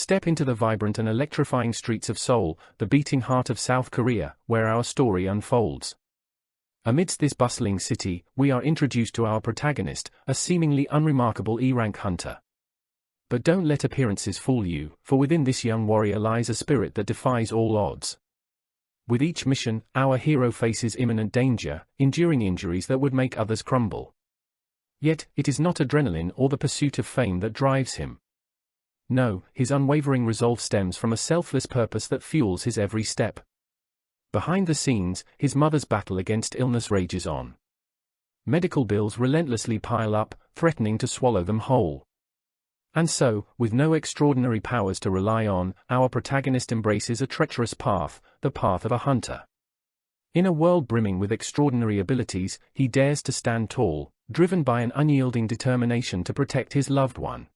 Step into the vibrant and electrifying streets of Seoul, the beating heart of South Korea, where our story unfolds. Amidst this bustling city, we are introduced to our protagonist, a seemingly unremarkable E-rank hunter. But don't let appearances fool you, for within this young warrior lies a spirit that defies all odds. With each mission, our hero faces imminent danger, enduring injuries that would make others crumble. Yet, it is not adrenaline or the pursuit of fame that drives him. No, his unwavering resolve stems from a selfless purpose that fuels his every step. Behind the scenes, his mother's battle against illness rages on. Medical bills relentlessly pile up, threatening to swallow them whole. And so, with no extraordinary powers to rely on, our protagonist embraces a treacherous path, the path of a hunter. In a world brimming with extraordinary abilities, he dares to stand tall, driven by an unyielding determination to protect his loved one.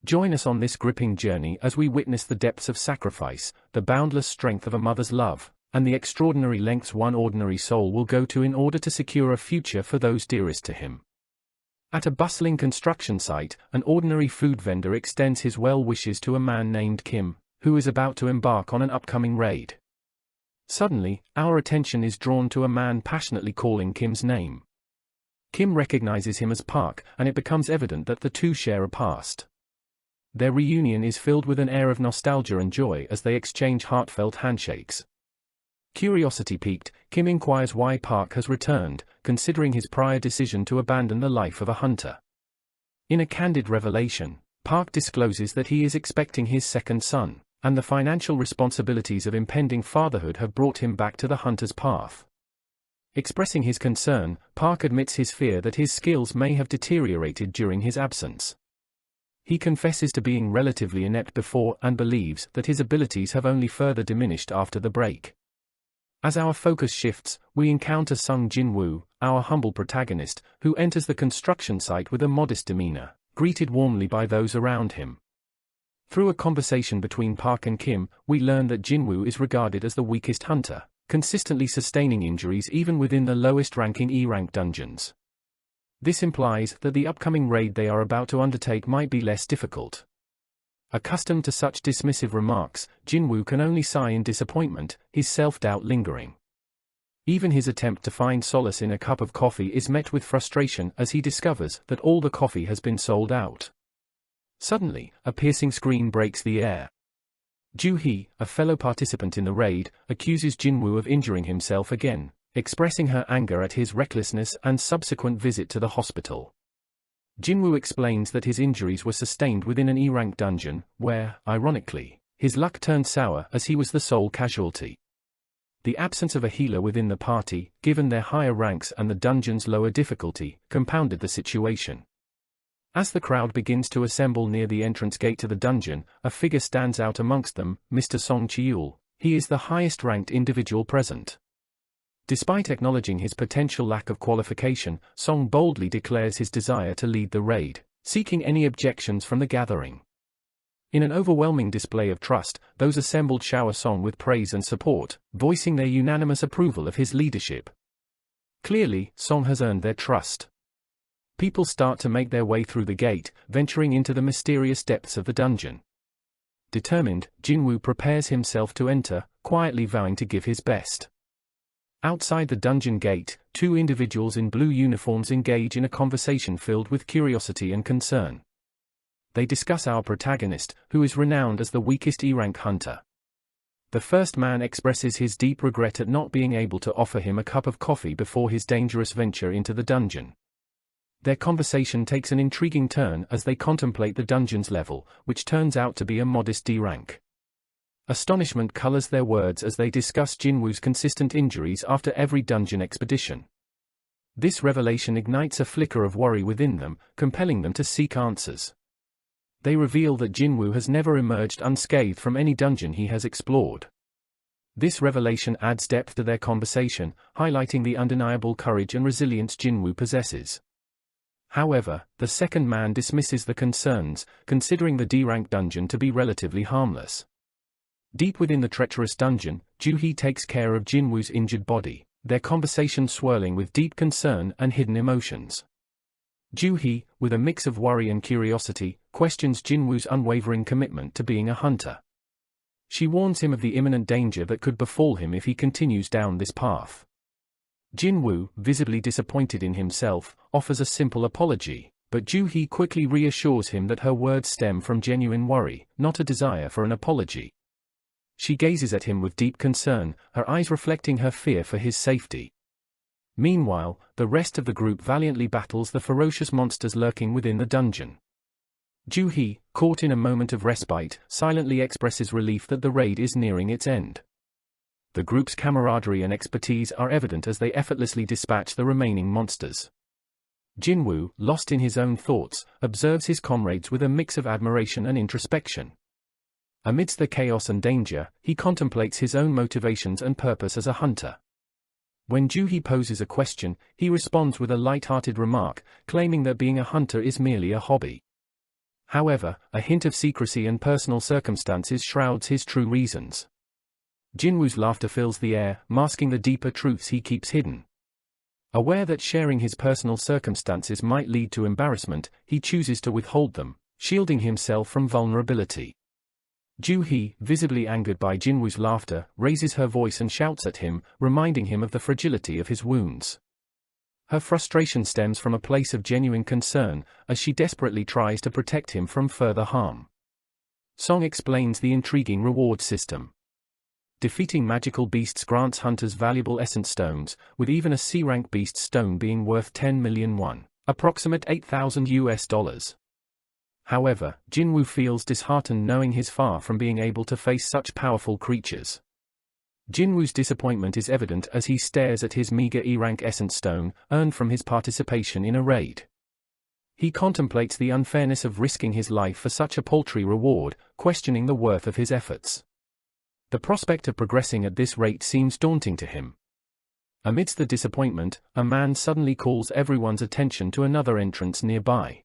Join us on this gripping journey as we witness the depths of sacrifice, the boundless strength of a mother's love, and the extraordinary lengths one ordinary soul will go to in order to secure a future for those dearest to him. At a bustling construction site, an ordinary food vendor extends his well wishes to a man named Kim, who is about to embark on an upcoming raid. Suddenly, our attention is drawn to a man passionately calling Kim's name. Kim recognizes him as Park, and it becomes evident that the two share a past. Their reunion is filled with an air of nostalgia and joy as they exchange heartfelt handshakes. Curiosity piqued, Kim inquires why Park has returned, considering his prior decision to abandon the life of a hunter. In a candid revelation, Park discloses that he is expecting his second son, and the financial responsibilities of impending fatherhood have brought him back to the hunter's path. Expressing his concern, Park admits his fear that his skills may have deteriorated during his absence. He confesses to being relatively inept before and believes that his abilities have only further diminished after the break. As our focus shifts, we encounter Sung Jinwoo, our humble protagonist, who enters the construction site with a modest demeanor, greeted warmly by those around him. Through a conversation between Park and Kim, we learn that Jinwoo is regarded as the weakest hunter, consistently sustaining injuries even within the lowest-ranking E-rank dungeons. This implies that the upcoming raid they are about to undertake might be less difficult. Accustomed to such dismissive remarks, Jinwoo can only sigh in disappointment, his self-doubt lingering. Even his attempt to find solace in a cup of coffee is met with frustration as he discovers that all the coffee has been sold out. Suddenly, a piercing scream breaks the air. Joo-hee, a fellow participant in the raid, accuses Jinwoo of injuring himself again, expressing her anger at his recklessness and subsequent visit to the hospital. Jinwoo explains that his injuries were sustained within an E-rank dungeon, where, ironically, his luck turned sour as he was the sole casualty. The absence of a healer within the party, given their higher ranks and the dungeon's lower difficulty, compounded the situation. As the crowd begins to assemble near the entrance gate to the dungeon, a figure stands out amongst them, Mr. Song Cheol. He is the highest-ranked individual present. Despite acknowledging his potential lack of qualification, Song boldly declares his desire to lead the raid, seeking any objections from the gathering. In an overwhelming display of trust, those assembled shower Song with praise and support, voicing their unanimous approval of his leadership. Clearly, Song has earned their trust. People start to make their way through the gate, venturing into the mysterious depths of the dungeon. Determined, Jinwoo prepares himself to enter, quietly vowing to give his best. Outside the dungeon gate, two individuals in blue uniforms engage in a conversation filled with curiosity and concern. They discuss our protagonist, who is renowned as the weakest E-rank hunter. The first man expresses his deep regret at not being able to offer him a cup of coffee before his dangerous venture into the dungeon. Their conversation takes an intriguing turn as they contemplate the dungeon's level, which turns out to be a modest D rank. Astonishment colors their words as they discuss Jinwoo's consistent injuries after every dungeon expedition. This revelation ignites a flicker of worry within them, compelling them to seek answers. They reveal that Jinwoo has never emerged unscathed from any dungeon he has explored. This revelation adds depth to their conversation, highlighting the undeniable courage and resilience Jinwoo possesses. However, the second man dismisses the concerns, considering the D-rank dungeon to be relatively harmless. Deep within the treacherous dungeon, Joo-hee takes care of Jinwoo's injured body, their conversation swirling with deep concern and hidden emotions. Joo-hee, with a mix of worry and curiosity, questions Jinwoo's unwavering commitment to being a hunter. She warns him of the imminent danger that could befall him if he continues down this path. Jinwoo, visibly disappointed in himself, offers a simple apology, but Joo-hee quickly reassures him that her words stem from genuine worry, not a desire for an apology. She gazes at him with deep concern, her eyes reflecting her fear for his safety. Meanwhile, the rest of the group valiantly battles the ferocious monsters lurking within the dungeon. Joo-hee, caught in a moment of respite, silently expresses relief that the raid is nearing its end. The group's camaraderie and expertise are evident as they effortlessly dispatch the remaining monsters. Jinwoo, lost in his own thoughts, observes his comrades with a mix of admiration and introspection. Amidst the chaos and danger, he contemplates his own motivations and purpose as a hunter. When Joo-hee poses a question, he responds with a light-hearted remark, claiming that being a hunter is merely a hobby. However, a hint of secrecy and personal circumstances shrouds his true reasons. Jinwoo's laughter fills the air, masking the deeper truths he keeps hidden. Aware that sharing his personal circumstances might lead to embarrassment, he chooses to withhold them, shielding himself from vulnerability. Joo-hee, visibly angered by Jinwoo's laughter, raises her voice and shouts at him, reminding him of the fragility of his wounds. Her frustration stems from a place of genuine concern, as she desperately tries to protect him from further harm. Song explains the intriguing reward system. Defeating magical beasts grants hunters valuable essence stones, with even a C-rank beast stone being worth 10 million won, approximate $8,000. However, Jinwoo feels disheartened knowing he's far from being able to face such powerful creatures. Jinwoo's disappointment is evident as he stares at his meager E-rank essence stone, earned from his participation in a raid. He contemplates the unfairness of risking his life for such a paltry reward, questioning the worth of his efforts. The prospect of progressing at this rate seems daunting to him. Amidst the disappointment, a man suddenly calls everyone's attention to another entrance nearby.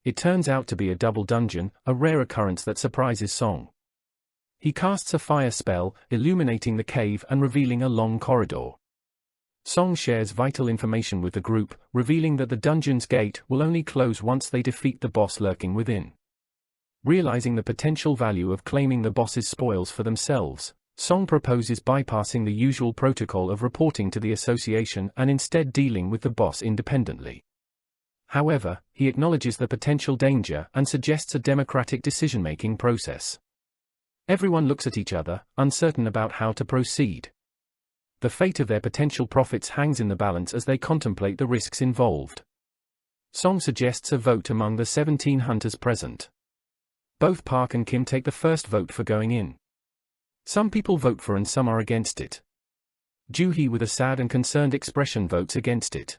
It turns out to be a double dungeon, a rare occurrence that surprises Song. He casts a fire spell, illuminating the cave and revealing a long corridor. Song shares vital information with the group, revealing that the dungeon's gate will only close once they defeat the boss lurking within. Realizing the potential value of claiming the boss's spoils for themselves, Song proposes bypassing the usual protocol of reporting to the association and instead dealing with the boss independently. However, he acknowledges the potential danger and suggests a democratic decision-making process. Everyone looks at each other, uncertain about how to proceed. The fate of their potential profits hangs in the balance as they contemplate the risks involved. Song suggests a vote among the 17 hunters present. Both Park and Kim take the first vote for going in. Some people vote for and some are against it. Joo-hee with a sad and concerned expression votes against it.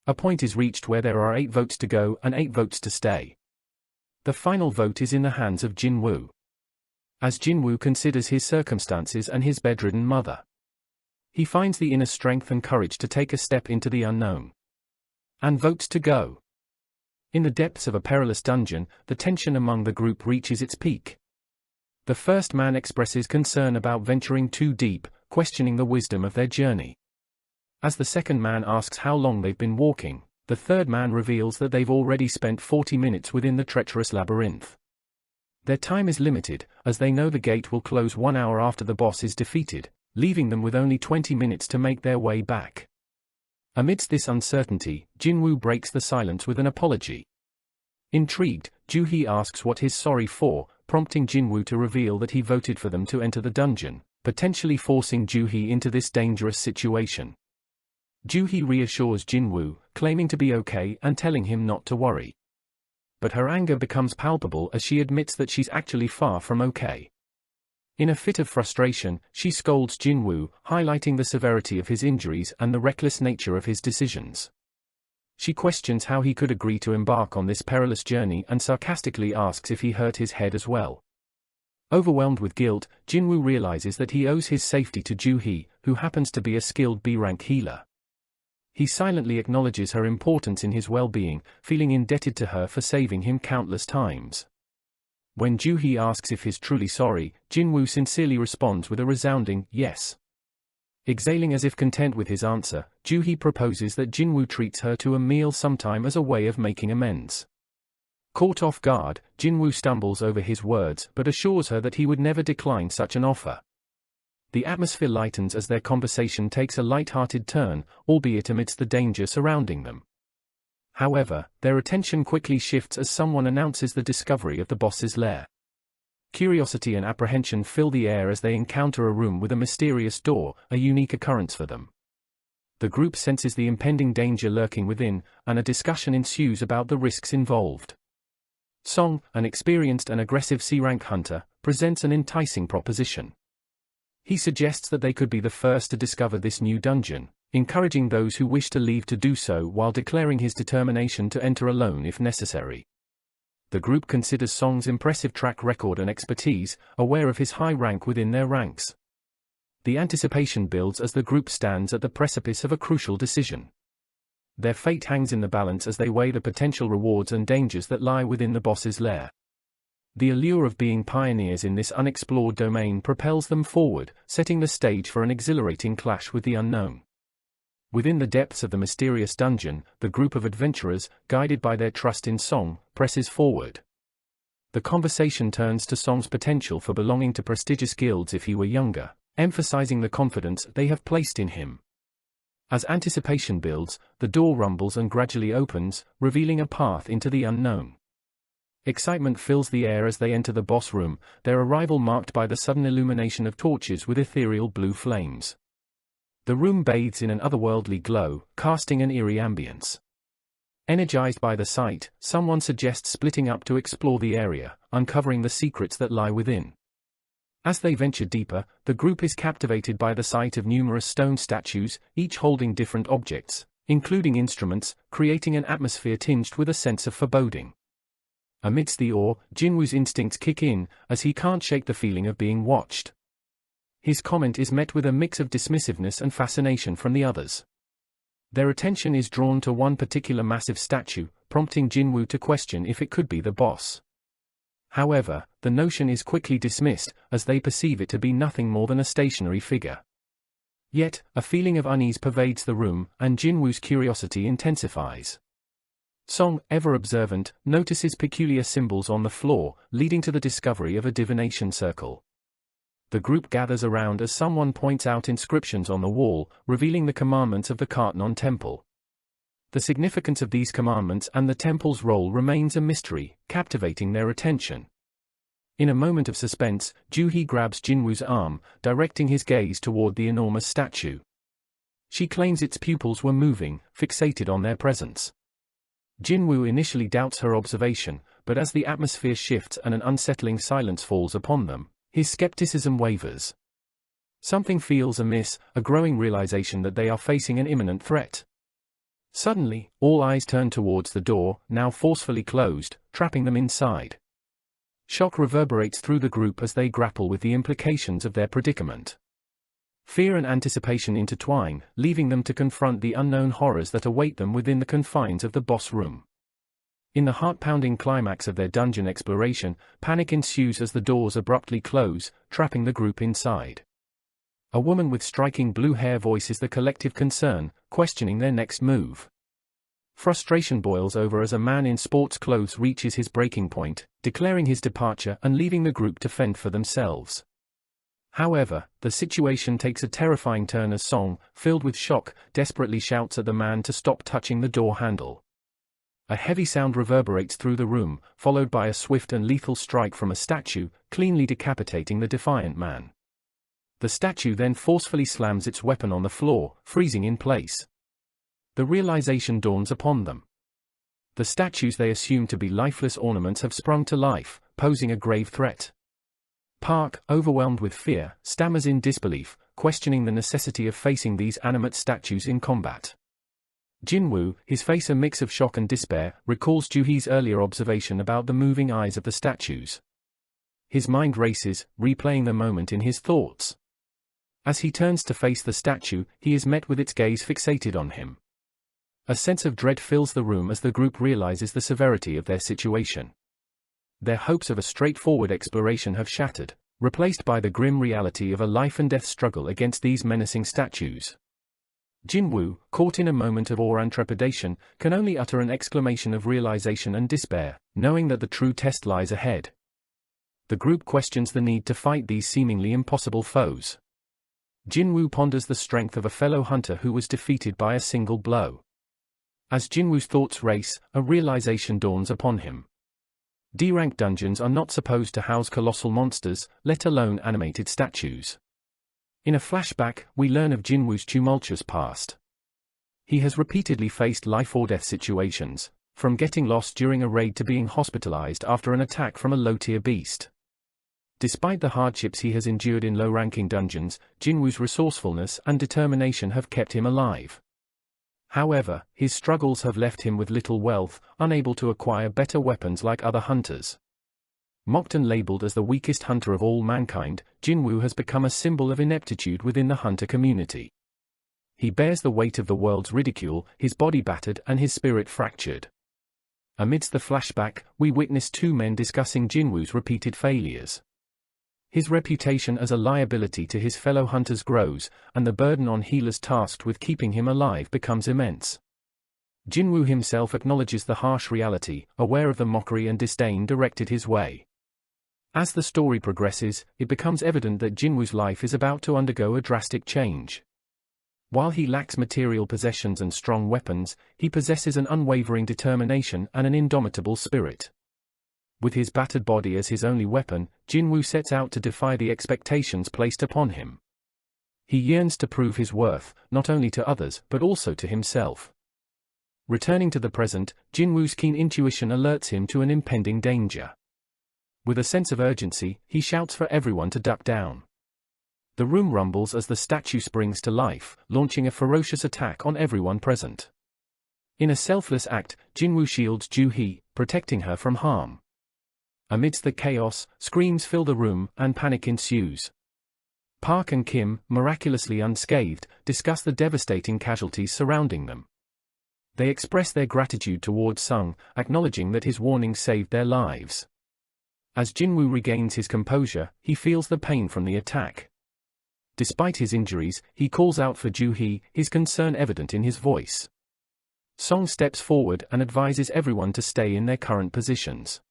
A point is reached where there are 8 votes to go and 8 votes to stay. The final vote is in the hands of Jinwoo. As Jinwoo considers his circumstances and his bedridden mother, he finds the inner strength and courage to take a step into the unknown. And votes to go. In the depths of a perilous dungeon, the tension among the group reaches its peak. The first man expresses concern about venturing too deep, questioning the wisdom of their journey. As the second man asks how long they've been walking, the third man reveals that they've already spent 40 minutes within the treacherous labyrinth. Their time is limited, as they know the gate will close 1 hour after the boss is defeated, leaving them with only 20 minutes to make their way back. Amidst this uncertainty, Jinwoo breaks the silence with an apology. Intrigued, Joo-hee asks what he's sorry for, prompting Jinwoo to reveal that he voted for them to enter the dungeon, potentially forcing Joo-hee into this dangerous situation. Joo-hee reassures Jinwoo, claiming to be okay and telling him not to worry. But her anger becomes palpable as she admits that she's actually far from okay. In a fit of frustration, she scolds Jinwoo, highlighting the severity of his injuries and the reckless nature of his decisions. She questions how he could agree to embark on this perilous journey and sarcastically asks if he hurt his head as well. Overwhelmed with guilt, Jinwoo realizes that he owes his safety to Joo-hee, who happens to be a skilled B-rank healer. He silently acknowledges her importance in his well-being, feeling indebted to her for saving him countless times. When Joo-hee asks if he's truly sorry, Jinwoo sincerely responds with a resounding yes. Exhaling as if content with his answer, Joo-hee proposes that Jinwoo treats her to a meal sometime as a way of making amends. Caught off guard, Jinwoo stumbles over his words but assures her that he would never decline such an offer. The atmosphere lightens as their conversation takes a light-hearted turn, albeit amidst the danger surrounding them. However, their attention quickly shifts as someone announces the discovery of the boss's lair. Curiosity and apprehension fill the air as they encounter a room with a mysterious door, a unique occurrence for them. The group senses the impending danger lurking within, and a discussion ensues about the risks involved. Song, an experienced and aggressive C-rank hunter, presents an enticing proposition. He suggests that they could be the first to discover this new dungeon, encouraging those who wish to leave to do so while declaring his determination to enter alone if necessary. The group considers Song's impressive track record and expertise, aware of his high rank within their ranks. The anticipation builds as the group stands at the precipice of a crucial decision. Their fate hangs in the balance as they weigh the potential rewards and dangers that lie within the boss's lair. The allure of being pioneers in this unexplored domain propels them forward, setting the stage for an exhilarating clash with the unknown. Within the depths of the mysterious dungeon, the group of adventurers, guided by their trust in Song, presses forward. The conversation turns to Song's potential for belonging to prestigious guilds if he were younger, emphasizing the confidence they have placed in him. As anticipation builds, the door rumbles and gradually opens, revealing a path into the unknown. Excitement fills the air as they enter the boss room, their arrival marked by the sudden illumination of torches with ethereal blue flames. The room bathes in an otherworldly glow, casting an eerie ambience. Energized by the sight, someone suggests splitting up to explore the area, uncovering the secrets that lie within. As they venture deeper, the group is captivated by the sight of numerous stone statues, each holding different objects, including instruments, creating an atmosphere tinged with a sense of foreboding. Amidst the awe, Jinwoo's instincts kick in, as he can't shake the feeling of being watched. His comment is met with a mix of dismissiveness and fascination from the others. Their attention is drawn to one particular massive statue, prompting Jinwoo to question if it could be the boss. However, the notion is quickly dismissed, as they perceive it to be nothing more than a stationary figure. Yet, a feeling of unease pervades the room, and Jinwoo's curiosity intensifies. Song, ever observant, notices peculiar symbols on the floor, leading to the discovery of a divination circle. The group gathers around as someone points out inscriptions on the wall, revealing the commandments of the Kartnon Temple. The significance of these commandments and the temple's role remains a mystery, captivating their attention. In a moment of suspense, Joo-hee grabs Jinwoo's arm, directing his gaze toward the enormous statue. She claims its pupils were moving, fixated on their presence. Jinwoo initially doubts her observation, but as the atmosphere shifts and an unsettling silence falls upon them, his skepticism wavers. Something feels amiss, a growing realization that they are facing an imminent threat. Suddenly, all eyes turn towards the door, now forcefully closed, trapping them inside. Shock reverberates through the group as they grapple with the implications of their predicament. Fear and anticipation intertwine, leaving them to confront the unknown horrors that await them within the confines of the boss room. In the heart-pounding climax of their dungeon exploration, panic ensues as the doors abruptly close, trapping the group inside. A woman with striking blue hair voices the collective concern, questioning their next move. Frustration boils over as a man in sports clothes reaches his breaking point, declaring his departure and leaving the group to fend for themselves. However, the situation takes a terrifying turn as Song, filled with shock, desperately shouts at the man to stop touching the door handle. A heavy sound reverberates through the room, followed by a swift and lethal strike from a statue, cleanly decapitating the defiant man. The statue then forcefully slams its weapon on the floor, freezing in place. The realization dawns upon them. The statues they assume to be lifeless ornaments have sprung to life, posing a grave threat. Park, overwhelmed with fear, stammers in disbelief, questioning the necessity of facing these animate statues in combat. Jinwoo, his face a mix of shock and despair, recalls Joo-hee's earlier observation about the moving eyes of the statues. His mind races, replaying the moment in his thoughts. As he turns to face the statue, he is met with its gaze fixated on him. A sense of dread fills the room as the group realizes the severity of their situation. Their hopes of a straightforward exploration have shattered, replaced by the grim reality of a life-and-death struggle against these menacing statues. Jinwoo, caught in a moment of awe and trepidation, can only utter an exclamation of realization and despair, knowing that the true test lies ahead. The group questions the need to fight these seemingly impossible foes. Jinwoo ponders the strength of a fellow hunter who was defeated by a single blow. As Jinwoo's thoughts race, a realization dawns upon him. D-rank dungeons are not supposed to house colossal monsters, let alone animated statues. In a flashback, we learn of Jinwoo's tumultuous past. He has repeatedly faced life-or-death situations, from getting lost during a raid to being hospitalized after an attack from a low-tier beast. Despite the hardships he has endured in low-ranking dungeons, Jinwoo's resourcefulness and determination have kept him alive. However, his struggles have left him with little wealth, unable to acquire better weapons like other hunters. Mocked and labeled as the weakest hunter of all mankind, Jinwoo has become a symbol of ineptitude within the hunter community. He bears the weight of the world's ridicule, his body battered and his spirit fractured. Amidst the flashback, we witness two men discussing Jinwoo's repeated failures. His reputation as a liability to his fellow hunters grows, and the burden on healers tasked with keeping him alive becomes immense. Jinwoo himself acknowledges the harsh reality, aware of the mockery and disdain directed his way. As the story progresses, it becomes evident that Jinwoo's life is about to undergo a drastic change. While he lacks material possessions and strong weapons, he possesses an unwavering determination and an indomitable spirit. With his battered body as his only weapon, Jinwoo sets out to defy the expectations placed upon him. He yearns to prove his worth, not only to others but also to himself. Returning to the present, Jinwoo's keen intuition alerts him to an impending danger. With a sense of urgency, he shouts for everyone to duck down. The room rumbles as the statue springs to life, launching a ferocious attack on everyone present. In a selfless act, Jinwoo shields Ju-hee, protecting her from harm. Amidst the chaos, screams fill the room, and panic ensues. Park and Kim, miraculously unscathed, discuss the devastating casualties surrounding them. They express their gratitude towards Sung, acknowledging that his warning saved their lives. As Jinwoo regains his composure, he feels the pain from the attack. Despite his injuries, he calls out for Ju-hee, his concern evident in his voice. Song steps forward and advises everyone to stay in their current positions.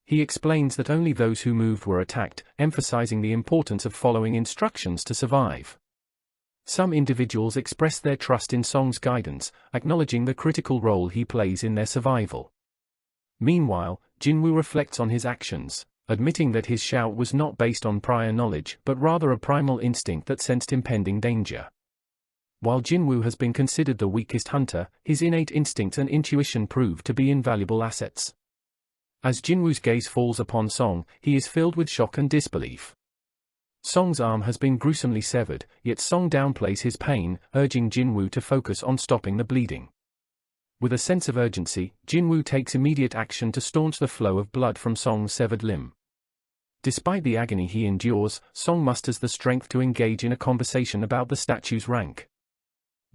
He explains that only those who moved were attacked, emphasizing the importance of following instructions to survive. Some individuals express their trust in Song's guidance, acknowledging the critical role he plays in their survival. Meanwhile, Jinwoo reflects on his actions, admitting that his shout was not based on prior knowledge but rather a primal instinct that sensed impending danger. While Jinwoo has been considered the weakest hunter, his innate instincts and intuition prove to be invaluable assets. As Jinwoo's gaze falls upon Song, he is filled with shock and disbelief. Song's arm has been gruesomely severed, yet Song downplays his pain, urging Jinwoo to focus on stopping the bleeding. With a sense of urgency, Jinwoo takes immediate action to staunch the flow of blood from Song's severed limb. Despite the agony he endures, Song musters the strength to engage in a conversation about the statue's rank.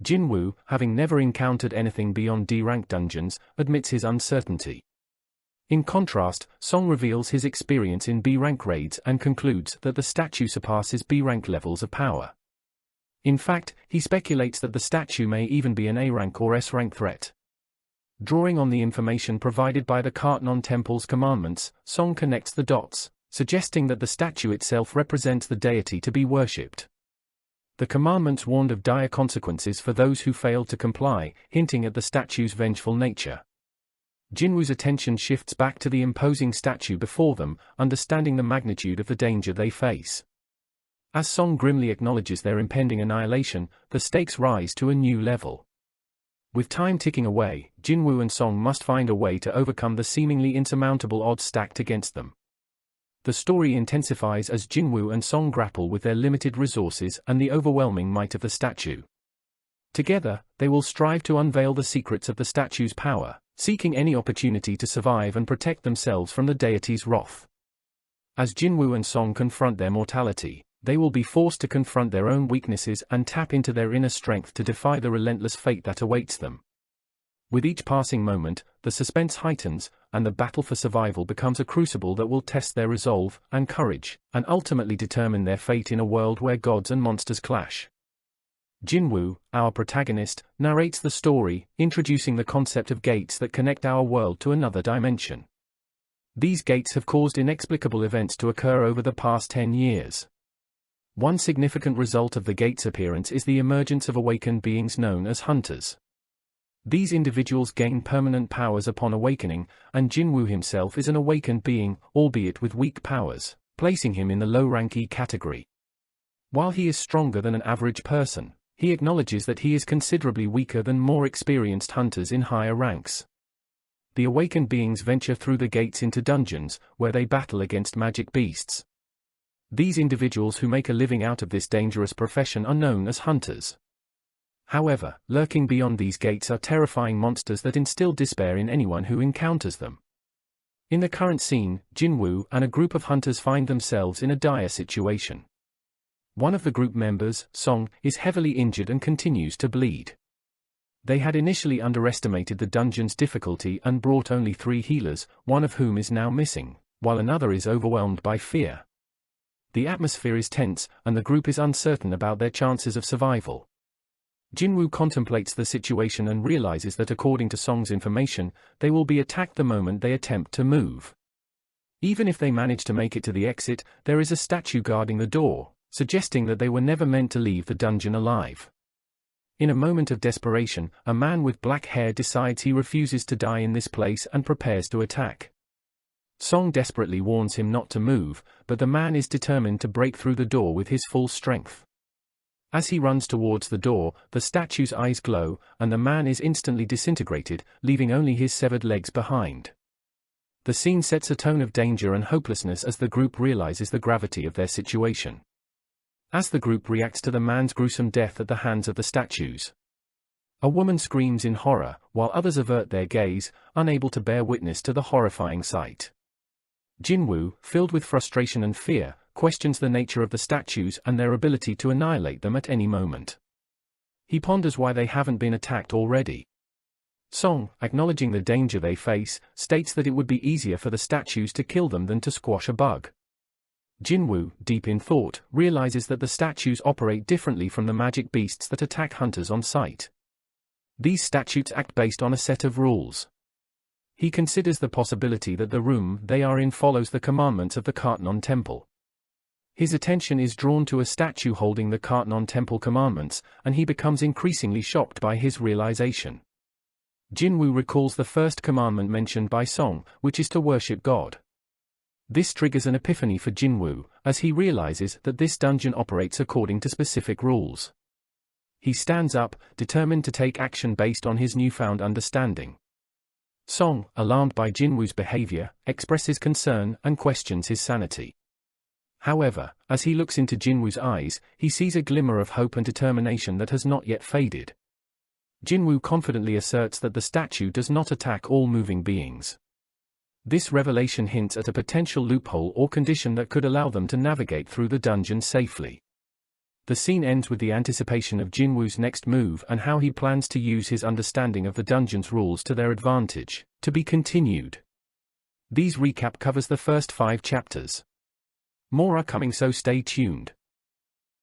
Jinwoo, having never encountered anything beyond D-rank dungeons, admits his uncertainty. In contrast, Song reveals his experience in B-rank raids and concludes that the statue surpasses B-rank levels of power. In fact, he speculates that the statue may even be an A-rank or S-rank threat. Drawing on the information provided by the Kartnon Temple's commandments, Song connects the dots, suggesting that the statue itself represents the deity to be worshipped. The commandments warned of dire consequences for those who failed to comply, hinting at the statue's vengeful nature. Jinwoo's attention shifts back to the imposing statue before them, understanding the magnitude of the danger they face. As Song grimly acknowledges their impending annihilation, the stakes rise to a new level. With time ticking away, Jinwoo and Song must find a way to overcome the seemingly insurmountable odds stacked against them. The story intensifies as Jinwoo and Song grapple with their limited resources and the overwhelming might of the statue. Together, they will strive to unveil the secrets of the statue's power, seeking any opportunity to survive and protect themselves from the deity's wrath. As Jinwoo and Song confront their mortality, they will be forced to confront their own weaknesses and tap into their inner strength to defy the relentless fate that awaits them. With each passing moment, the suspense heightens, and the battle for survival becomes a crucible that will test their resolve and courage, and ultimately determine their fate in a world where gods and monsters clash. Jinwoo, our protagonist, narrates the story, introducing the concept of gates that connect our world to another dimension. These gates have caused inexplicable events to occur over the past 10 years. One significant result of the gate's appearance is the emergence of awakened beings known as hunters. These individuals gain permanent powers upon awakening, and Jinwoo himself is an awakened being, albeit with weak powers, placing him in the low-rank E category. While he is stronger than an average person, he acknowledges that he is considerably weaker than more experienced hunters in higher ranks. The awakened beings venture through the gates into dungeons, where they battle against magic beasts. These individuals who make a living out of this dangerous profession are known as hunters. However, lurking beyond these gates are terrifying monsters that instill despair in anyone who encounters them. In the current scene, Jinwoo and a group of hunters find themselves in a dire situation. One of the group members, Song, is heavily injured and continues to bleed. They had initially underestimated the dungeon's difficulty and brought only 3 healers, one of whom is now missing, while another is overwhelmed by fear. The atmosphere is tense, and the group is uncertain about their chances of survival. Jinwoo contemplates the situation and realizes that according to Song's information, they will be attacked the moment they attempt to move. Even if they manage to make it to the exit, there is a statue guarding the door, suggesting that they were never meant to leave the dungeon alive. In a moment of desperation, a man with black hair decides he refuses to die in this place and prepares to attack. Song desperately warns him not to move, but the man is determined to break through the door with his full strength. As he runs towards the door, the statue's eyes glow, and the man is instantly disintegrated, leaving only his severed legs behind. The scene sets a tone of danger and hopelessness as the group realizes the gravity of their situation. As the group reacts to the man's gruesome death at the hands of the statues, a woman screams in horror, while others avert their gaze, unable to bear witness to the horrifying sight. Jinwoo, filled with frustration and fear, questions the nature of the statues and their ability to annihilate them at any moment. He ponders why they haven't been attacked already. Song, acknowledging the danger they face, states that it would be easier for the statues to kill them than to squash a bug. Jinwoo, deep in thought, realizes that the statues operate differently from the magic beasts that attack hunters on sight. These statues act based on a set of rules. He considers the possibility that the room they are in follows the commandments of the Kartnon Temple. His attention is drawn to a statue holding the Kartnon Temple commandments, and he becomes increasingly shocked by his realization. Jinwoo recalls the first commandment mentioned by Song, which is to worship God. This triggers an epiphany for Jinwoo, as he realizes that this dungeon operates according to specific rules. He stands up, determined to take action based on his newfound understanding. Song, alarmed by Jinwoo's behavior, expresses concern and questions his sanity. However, as he looks into Jinwoo's eyes, he sees a glimmer of hope and determination that has not yet faded. Jinwoo confidently asserts that the statue does not attack all moving beings. This revelation hints at a potential loophole or condition that could allow them to navigate through the dungeon safely. The scene ends with the anticipation of Jinwoo's next move and how he plans to use his understanding of the dungeon's rules to their advantage. To be continued. These recap covers the first 5 chapters. More are coming, so stay tuned.